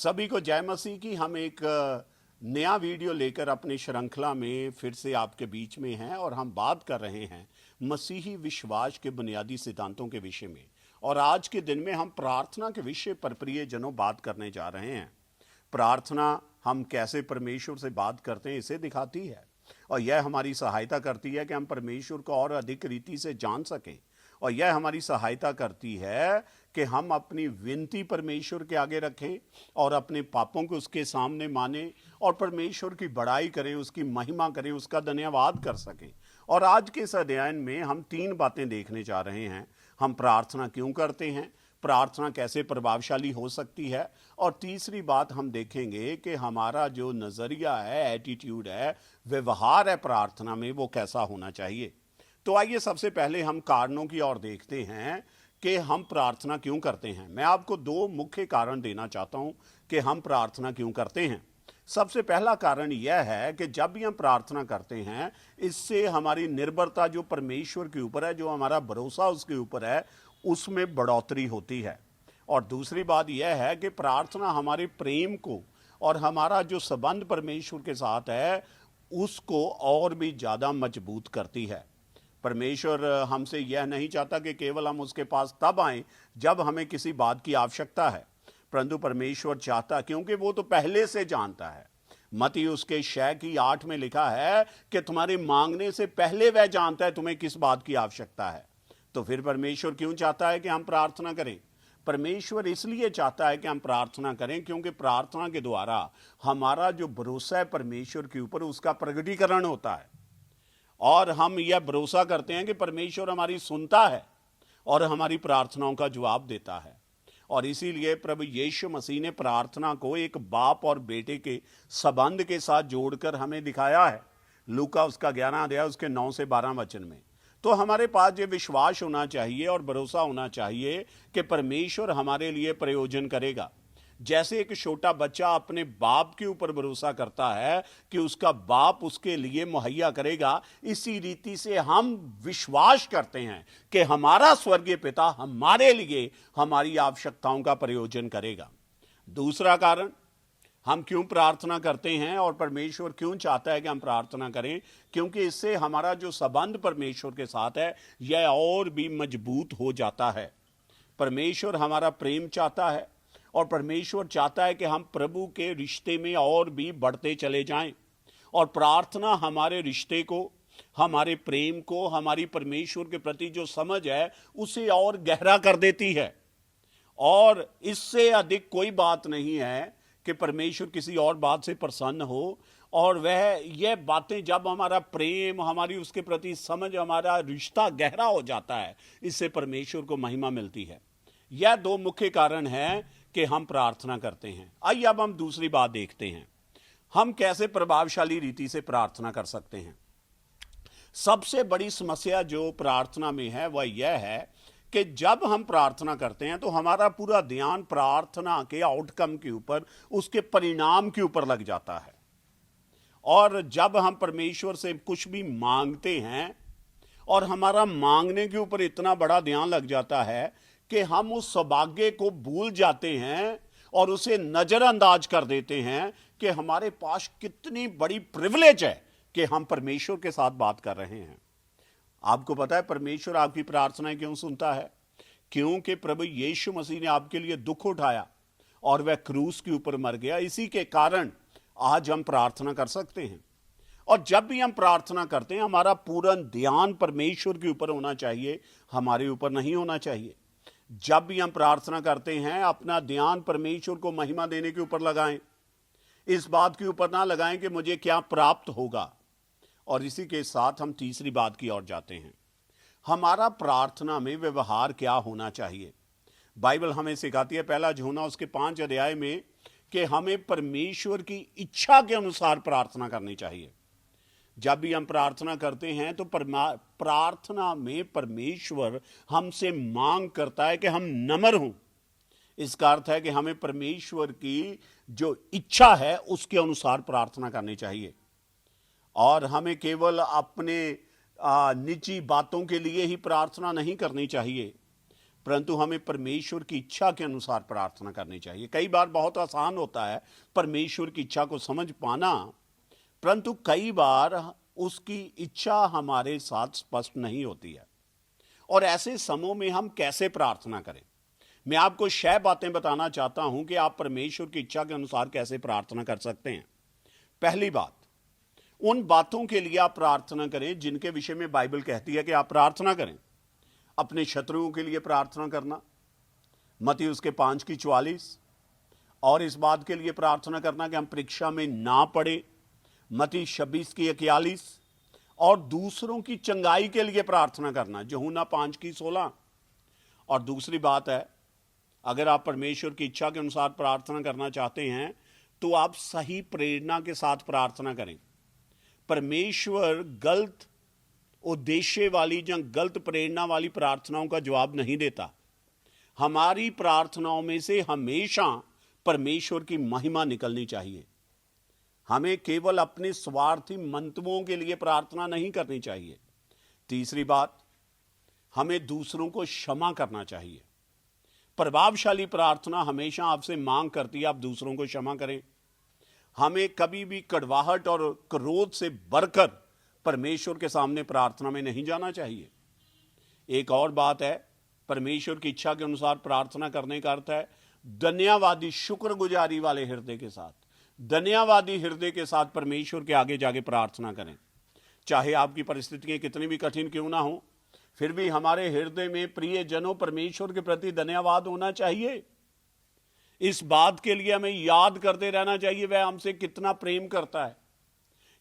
सभी को जय मसीह की। हम एक नया वीडियो लेकर अपनी श्रृंखला में फिर से आपके बीच में हैं और हम बात कर रहे हैं मसीही विश्वास के बुनियादी सिद्धांतों के विषय में। और आज के दिन में हम प्रार्थना के विषय पर प्रियजनों बात करने जा रहे हैं। प्रार्थना हम कैसे परमेश्वर से बात करते हैं इसे दिखाती है और यह हमारी सहायता करती है कि हम परमेश्वर को और अधिक रीति से जान सकें। और यह हमारी सहायता करती है कि हम अपनी विनती परमेश्वर के आगे रखें और अपने पापों को उसके सामने माने और परमेश्वर की बड़ाई करें, उसकी महिमा करें, उसका धन्यवाद कर सकें। और आज के इस अध्ययन में हम 3 बातें देखने जा रहे हैं। हम प्रार्थना क्यों करते हैं, प्रार्थना कैसे प्रभावशाली हो सकती है, और तीसरी बात हम देखेंगे कि हमारा जो नज़रिया है, एटीट्यूड है, व्यवहार है प्रार्थना में, वो कैसा होना चाहिए। तो आइए सबसे पहले हम कारणों की ओर देखते हैं कि हम प्रार्थना क्यों करते हैं। मैं आपको 2 मुख्य कारण देना चाहता हूं कि हम प्रार्थना क्यों करते हैं। सबसे पहला कारण यह है कि जब भी हम प्रार्थना करते हैं, इससे हमारी निर्भरता जो परमेश्वर के ऊपर है, जो हमारा भरोसा उसके ऊपर है, उसमें बढ़ोतरी होती है। और दूसरी बात यह है कि प्रार्थना हमारे प्रेम को और हमारा जो संबंध परमेश्वर के साथ है उसको और भी ज़्यादा मजबूत करती है। परमेश्वर हमसे यह नहीं चाहता कि केवल हम उसके पास तब आएं जब हमें किसी बात की आवश्यकता है, परंतु परमेश्वर चाहता, क्योंकि वो तो पहले से जानता है। मत्ती उसके 6:8 में लिखा है कि तुम्हारे मांगने से पहले वह जानता है तुम्हें किस बात की आवश्यकता है। तो फिर परमेश्वर क्यों चाहता है कि हम प्रार्थना करें? परमेश्वर इसलिए चाहता है कि हम प्रार्थना करें क्योंकि प्रार्थना के द्वारा हमारा जो भरोसा है परमेश्वर के ऊपर, उसका प्रकटीकरण होता है। और हम यह भरोसा करते हैं कि परमेश्वर हमारी सुनता है और हमारी प्रार्थनाओं का जवाब देता है। और इसीलिए प्रभु यीशु मसीह ने प्रार्थना को एक बाप और बेटे के संबंध के साथ जोड़कर हमें दिखाया है। लूका उसका 11 अध्याय उसके 9 से 12 वचन में। तो हमारे पास ये विश्वास होना चाहिए और भरोसा होना चाहिए कि परमेश्वर हमारे लिए प्रयोजन करेगा। जैसे एक छोटा बच्चा अपने बाप के ऊपर भरोसा करता है कि उसका बाप उसके लिए मुहैया करेगा, इसी रीति से हम विश्वास करते हैं कि हमारा स्वर्गीय पिता हमारे लिए हमारी आवश्यकताओं का प्रयोजन करेगा। दूसरा कारण हम क्यों प्रार्थना करते हैं और परमेश्वर क्यों चाहता है कि हम प्रार्थना करें, क्योंकि इससे हमारा जो संबंध परमेश्वर के साथ है यह और भी मजबूत हो जाता है। परमेश्वर हमारा प्रेम चाहता है और परमेश्वर चाहता है कि हम प्रभु के रिश्ते में और भी बढ़ते चले जाएं। और प्रार्थना हमारे रिश्ते को, हमारे प्रेम को, हमारी परमेश्वर के प्रति जो समझ है उसे और गहरा कर देती है। और इससे अधिक कोई बात नहीं है कि परमेश्वर किसी और बात से प्रसन्न हो, और वह यह बातें जब हमारा प्रेम, हमारी उसके प्रति समझ, हमारा रिश्ता गहरा हो जाता है, इससे परमेश्वर को महिमा मिलती है। यह 2 मुख्य कारण हैं कि हम प्रार्थना करते हैं। आइए अब हम दूसरी बात देखते हैं, हम कैसे प्रभावशाली रीति से प्रार्थना कर सकते हैं। सबसे बड़ी समस्या जो प्रार्थना में है वह यह है कि जब हम प्रार्थना करते हैं तो हमारा पूरा ध्यान प्रार्थना के आउटकम के ऊपर, उसके परिणाम के ऊपर लग जाता है। और जब हम परमेश्वर से कुछ भी मांगते हैं और हमारा मांगने के ऊपर इतना बड़ा ध्यान लग जाता है कि हम उस सौभाग्य को भूल जाते हैं और उसे नजरअंदाज कर देते हैं कि हमारे पास कितनी बड़ी प्रिविलेज है कि हम परमेश्वर के साथ बात कर रहे हैं। आपको पता है परमेश्वर आपकी प्रार्थनाएं क्यों सुनता है? क्योंकि प्रभु यीशु मसीह ने आपके लिए दुख उठाया और वह क्रूस के ऊपर मर गया। इसी के कारण आज हम प्रार्थना कर सकते हैं। और जब भी हम प्रार्थना करते हैं हमारा पूर्ण ध्यान परमेश्वर के ऊपर होना चाहिए, हमारे ऊपर नहीं होना चाहिए। जब भी हम प्रार्थना करते हैं अपना ध्यान परमेश्वर को महिमा देने के ऊपर लगाएं, इस बात के ऊपर ना लगाएं कि मुझे क्या प्राप्त होगा। और इसी के साथ हम तीसरी बात की ओर जाते हैं, हमारा प्रार्थना में व्यवहार क्या होना चाहिए। बाइबल हमें सिखाती है, पहला यूहन्ना उसके 5 अध्याय में, कि हमें परमेश्वर की इच्छा के अनुसार प्रार्थना करनी चाहिए। जब भी हम प्रार्थना करते हैं तो प्रार्थना में परमेश्वर हमसे मांग करता है कि हम नम्र हों। इसका अर्थ है कि हमें परमेश्वर की जो इच्छा है उसके अनुसार प्रार्थना करनी चाहिए। और हमें केवल अपने निजी बातों के लिए ही प्रार्थना नहीं करनी चाहिए, परंतु हमें परमेश्वर की इच्छा के अनुसार प्रार्थना करनी चाहिए। कई बार बहुत आसान होता है परमेश्वर की इच्छा को समझ पाना, परंतु कई बार उसकी इच्छा हमारे साथ स्पष्ट नहीं होती है। और ऐसे समयों में हम कैसे प्रार्थना करें, मैं आपको 6 बातें बताना चाहता हूं कि आप परमेश्वर की इच्छा के अनुसार कैसे प्रार्थना कर सकते हैं। पहली बात, उन बातों के लिए आप प्रार्थना करें जिनके विषय में बाइबल कहती है कि आप प्रार्थना करें। अपने शत्रुओं के लिए प्रार्थना करना, मत्ती उसके 5:44, और इस बात के लिए प्रार्थना करना कि हम परीक्षा में ना पड़े, मत्ती 26:41, और दूसरों की चंगाई के लिए प्रार्थना करना, यूहन्ना 5:16। और दूसरी बात है, अगर आप परमेश्वर की इच्छा के अनुसार प्रार्थना करना चाहते हैं तो आप सही प्रेरणा के साथ प्रार्थना करें। परमेश्वर गलत उद्देश्य वाली या गलत प्रेरणा वाली प्रार्थनाओं का जवाब नहीं देता। हमारी प्रार्थनाओं में से हमेशा परमेश्वर की महिमा निकलनी चाहिए। हमें केवल अपने स्वार्थी मंतव्यों के लिए प्रार्थना नहीं करनी चाहिए। तीसरी बात, हमें दूसरों को क्षमा करना चाहिए। प्रभावशाली प्रार्थना हमेशा आपसे मांग करती है आप दूसरों को क्षमा करें। हमें कभी भी कड़वाहट और क्रोध से बढ़कर परमेश्वर के सामने प्रार्थना में नहीं जाना चाहिए। एक और बात है, परमेश्वर की इच्छा के अनुसार प्रार्थना करने का अर्थ है धन्यवादी शुक्रगुजारी वाले हृदय के साथ, धन्यवादी हृदय के साथ परमेश्वर के आगे जाके प्रार्थना करें। चाहे आपकी परिस्थितियां कितनी भी कठिन क्यों ना हो, फिर भी हमारे हृदय में प्रिय जनों परमेश्वर के प्रति धन्यवाद होना चाहिए। इस बात के लिए हमें याद करते रहना चाहिए वह हमसे कितना प्रेम करता है,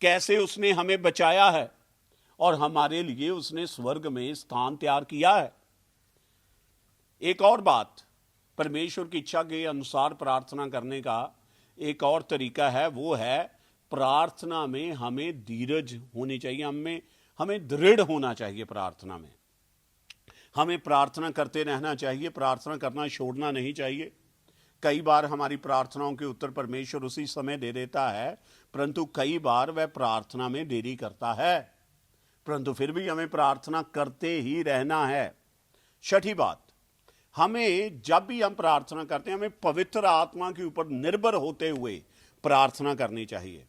कैसे उसने हमें बचाया है और हमारे लिए उसने स्वर्ग में स्थान तैयार किया है। एक और बात, परमेश्वर की इच्छा के अनुसार प्रार्थना करने का एक और तरीका है, वो है प्रार्थना में हमें धीरज होनी चाहिए, हमें दृढ़ होना चाहिए। प्रार्थना में हमें प्रार्थना करते रहना चाहिए, प्रार्थना करना छोड़ना नहीं चाहिए। कई बार हमारी प्रार्थनाओं के उत्तर परमेश्वर उसी समय दे देता है, परंतु कई बार वह प्रार्थना में देरी करता है, परंतु फिर भी हमें प्रार्थना करते ही रहना है। छठी बात, हमें जब भी हम प्रार्थना करते हैं हमें पवित्र आत्मा के ऊपर निर्भर होते हुए प्रार्थना करनी चाहिए।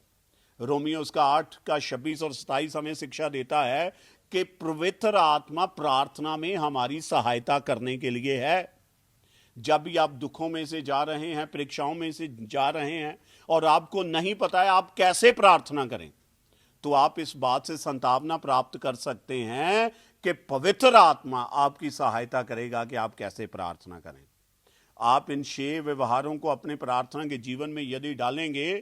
रोमियो उसका 8:26 और 27 हमें शिक्षा देता है कि पवित्र आत्मा प्रार्थना में हमारी सहायता करने के लिए है। जब भी आप दुखों में से जा रहे हैं, परीक्षाओं में से जा रहे हैं और आपको नहीं पता है आप कैसे प्रार्थना करें, तो आप इस बात से संतावना प्राप्त कर सकते हैं कि पवित्र आत्मा आपकी सहायता करेगा कि आप कैसे प्रार्थना करें। आप इन 6 व्यवहारों को अपने प्रार्थना के जीवन में यदि डालेंगे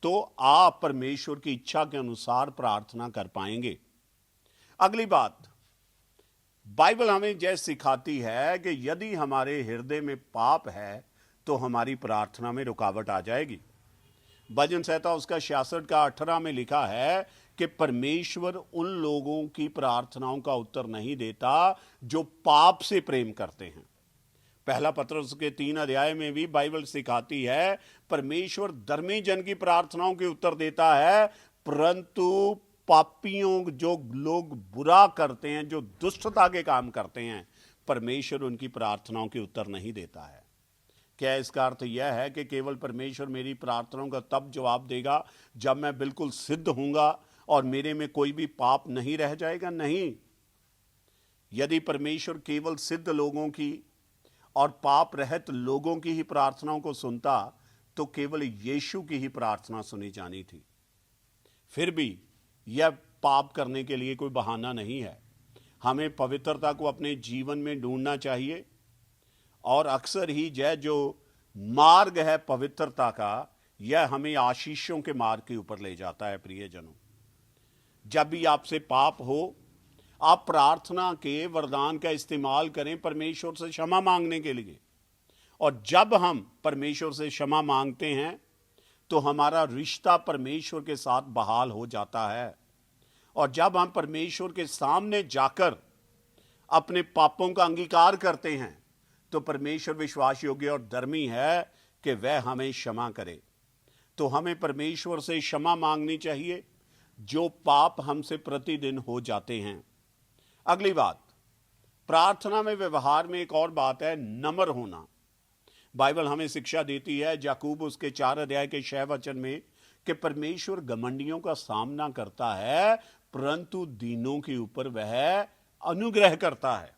तो आप परमेश्वर की इच्छा के अनुसार प्रार्थना कर पाएंगे। अगली बात, बाइबल हमें यह सिखाती है कि यदि हमारे हृदय में पाप है तो हमारी प्रार्थना में रुकावट आ जाएगी। भजन संहिता उसका 66:18 में लिखा है कि परमेश्वर उन लोगों की प्रार्थनाओं का उत्तर नहीं देता जो पाप से प्रेम करते हैं। पहला पत्रस के 3 अध्याय में भी बाइबल सिखाती है परमेश्वर धर्मी जन की प्रार्थनाओं के उत्तर देता है, परंतु पापियों, जो लोग बुरा करते हैं, जो दुष्टता के काम करते हैं, परमेश्वर उनकी प्रार्थनाओं के उत्तर नहीं देता है। क्या इसका अर्थ यह है कि केवल परमेश्वर मेरी प्रार्थनाओं का तब जवाब देगा जब मैं बिल्कुल सिद्ध हूंगा और मेरे में कोई भी पाप नहीं रह जाएगा? नहीं। यदि परमेश्वर केवल सिद्ध लोगों की और पाप रहित लोगों की ही प्रार्थनाओं को सुनता तो केवल यीशु की ही प्रार्थना सुनी जानी थी। फिर भी यह पाप करने के लिए कोई बहाना नहीं है। हमें पवित्रता को अपने जीवन में ढूंढना चाहिए और अक्सर ही यह जो मार्ग है पवित्रता का, यह हमें आशीषों के मार्ग के ऊपर ले जाता है। प्रियजनों, जब भी आपसे पाप हो, आप प्रार्थना के वरदान का इस्तेमाल करें परमेश्वर से क्षमा मांगने के लिए। और जब हम परमेश्वर से क्षमा मांगते हैं तो हमारा रिश्ता परमेश्वर के साथ बहाल हो जाता है। और जब हम परमेश्वर के सामने जाकर अपने पापों का अंगीकार करते हैं तो परमेश्वर विश्वास योग्य और धर्मी है कि वह हमें क्षमा करे। तो हमें परमेश्वर से क्षमा मांगनी चाहिए जो पाप हमसे प्रतिदिन हो जाते हैं। अगली बात, प्रार्थना में, व्यवहार में एक और बात है, नम्र होना। बाइबल हमें शिक्षा देती है, याकूब उसके 4 अध्याय के 6 वचन में, कि परमेश्वर घमंडियों का सामना करता है परंतु दीनों के ऊपर वह अनुग्रह करता है।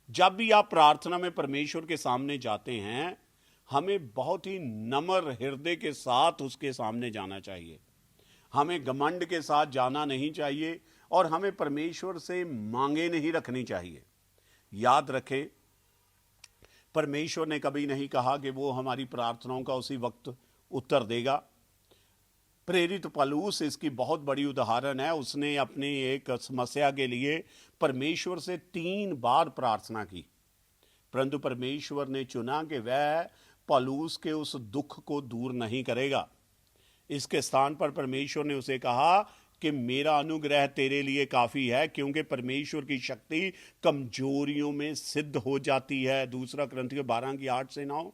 जब भी आप प्रार्थना में परमेश्वर के सामने जाते हैं, हमें बहुत ही नम्र हृदय के साथ उसके सामने जाना चाहिए। हमें घमंड के साथ जाना नहीं चाहिए और हमें परमेश्वर से मांगे नहीं रखनी चाहिए। याद रखें, परमेश्वर ने कभी नहीं कहा कि वो हमारी प्रार्थनाओं का उसी वक्त उत्तर देगा। प्रेरित पौलुस इसकी बहुत बड़ी उदाहरण है। उसने अपनी एक समस्या के लिए परमेश्वर से 3 बार प्रार्थना की, परंतु परमेश्वर ने चुना कि वह पौलुस के उस दुख को दूर नहीं करेगा। इसके स्थान पर परमेश्वर ने उसे कहा कि मेरा अनुग्रह तेरे लिए काफ़ी है, क्योंकि परमेश्वर की शक्ति कमजोरियों में सिद्ध हो जाती है। 2 कुरिन्थियों 12 की 8 से 9।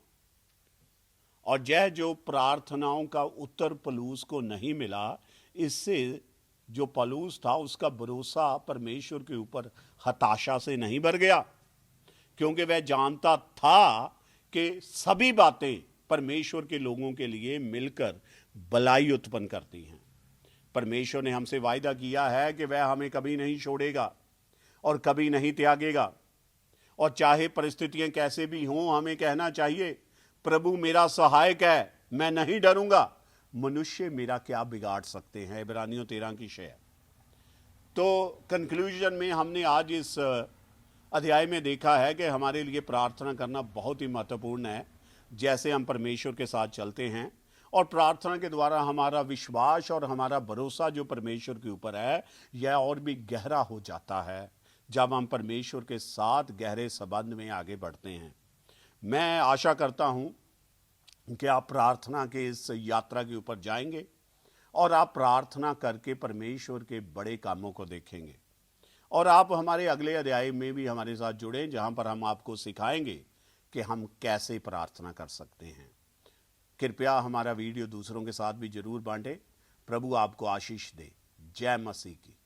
और यह जो प्रार्थनाओं का उत्तर पौलुस को नहीं मिला, इससे जो पौलुस था उसका भरोसा परमेश्वर के ऊपर हताशा से नहीं भर गया, क्योंकि वह जानता था कि सभी बातें परमेश्वर के लोगों के लिए मिलकर भलाई उत्पन्न करती हैं। परमेश्वर ने हमसे वायदा किया है कि वह हमें कभी नहीं छोड़ेगा और कभी नहीं त्यागेगा। और चाहे परिस्थितियां कैसे भी हों, हमें कहना चाहिए, प्रभु मेरा सहायक है, मैं नहीं डरूंगा। मनुष्य मेरा क्या बिगाड़ सकते हैं, इब्रानियों 13 की 6। तो कंक्लूजन में हमने आज इस अध्याय में देखा है कि हमारे लिए प्रार्थना करना बहुत ही महत्वपूर्ण है। जैसे हम परमेश्वर के साथ चलते हैं और प्रार्थना के द्वारा हमारा विश्वास और हमारा भरोसा जो परमेश्वर के ऊपर है, यह और भी गहरा हो जाता है जब हम परमेश्वर के साथ गहरे संबंध में आगे बढ़ते हैं। मैं आशा करता हूं कि आप प्रार्थना के इस यात्रा के ऊपर जाएंगे और आप प्रार्थना करके परमेश्वर के बड़े कामों को देखेंगे। और आप हमारे अगले अध्याय में भी हमारे साथ जुड़ें, जहां पर हम आपको सिखाएंगे कि हम कैसे प्रार्थना कर सकते हैं। कृपया हमारा वीडियो दूसरों के साथ भी जरूर बांटें। प्रभु आपको आशीष दे। जय मसीह की।